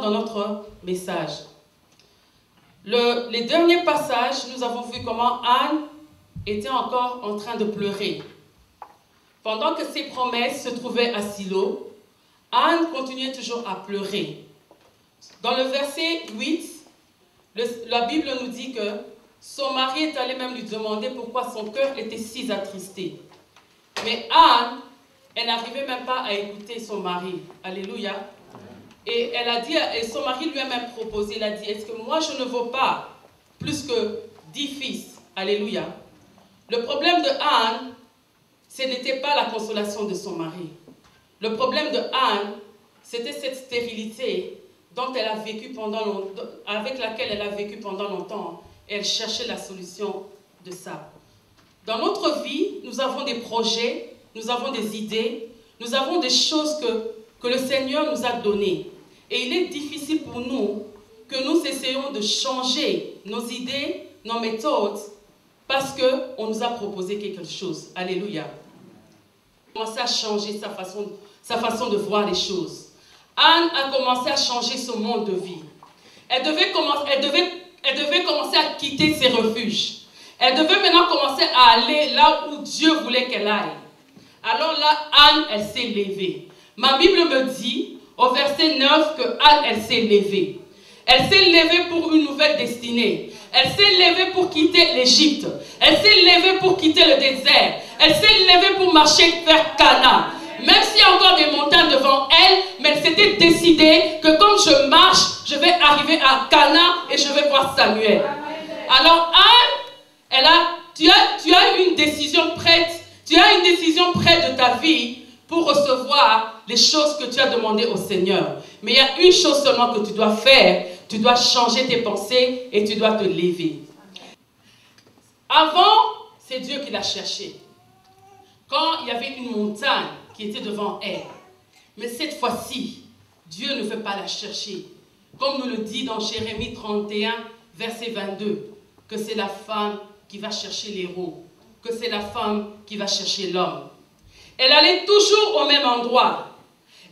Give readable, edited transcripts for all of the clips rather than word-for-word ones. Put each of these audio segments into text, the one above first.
dans notre message. Les derniers passages, nous avons vu comment Anne était encore en train de pleurer. Pendant que ses promesses se trouvaient à Silo, Anne continuait toujours à pleurer. Dans le verset 8, la Bible nous dit que son mari est allé même lui demander pourquoi son cœur était si attristé. Mais Anne, elle n'arrivait même pas à écouter son mari. Alléluia. Et elle a dit, et son mari lui a même proposé, il a dit, est-ce que moi je ne vaux pas plus que 10 fils? Alléluia. Le problème de Anne, ce n'était pas la consolation de son mari. Le problème de Anne, c'était cette stérilité dont elle a vécu avec laquelle elle a vécu pendant longtemps. Et elle cherchait la solution de ça. Dans notre vie, nous avons des projets, nous avons des idées, nous avons des choses que le Seigneur nous a données. Et il est difficile pour nous que nous essayons de changer nos idées, nos méthodes, parce qu'on nous a proposé quelque chose. Alléluia. Elle a commencé à changer sa façon de voir les choses. Anne a commencé à changer son monde de vie. Elle devait commencer à quitter ses refuges. Elle devait maintenant commencer à aller là où Dieu voulait qu'elle aille. Alors là, Anne, elle s'est levée. Ma Bible me dit, au verset 9, que Anne, elle s'est levée. Elle s'est levée pour une nouvelle destinée. Elle s'est levée pour quitter l'Égypte. Elle s'est levée pour quitter le désert. Elle s'est levée pour marcher vers Canaan. Même s'il y a encore des montagnes devant elle, mais elle s'était décidée que quand je marche, je vais arriver à Canaan et je vais voir Samuel. Alors Anne, tu as une décision prête. Tu as une décision prête de ta vie pour recevoir les choses que tu as demandées au Seigneur. Mais il y a une chose seulement que tu dois faire. Tu dois changer tes pensées et tu dois te lever. Avant, c'est Dieu qui l'a cherché. Quand il y avait une montagne qui était devant elle. Mais cette fois-ci, Dieu ne veut pas la chercher. Comme nous le dit dans Jérémie 31, verset 22, que c'est la femme qui va chercher l'héros, que c'est la femme qui va chercher l'homme. Elle allait toujours au même endroit.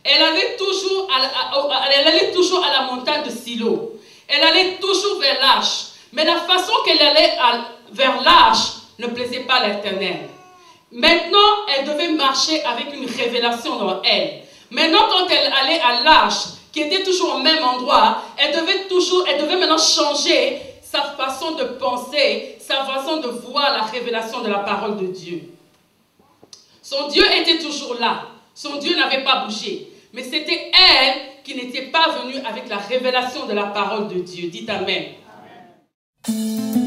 Elle allait toujours à la montagne de Silo. Elle allait toujours vers l'arche. Mais la façon qu'elle allait vers l'arche ne plaisait pas à l'Éternel. Maintenant, elle devait marcher avec une révélation dans elle. Maintenant, quand elle allait à l'arche, qui était toujours au même endroit, elle devait maintenant changer sa façon de penser, sa façon de voir la révélation de la parole de Dieu. Son Dieu était toujours là. Son Dieu n'avait pas bougé. Mais c'était elle qui n'était pas venue avec la révélation de la parole de Dieu. Dites Amen. Amen.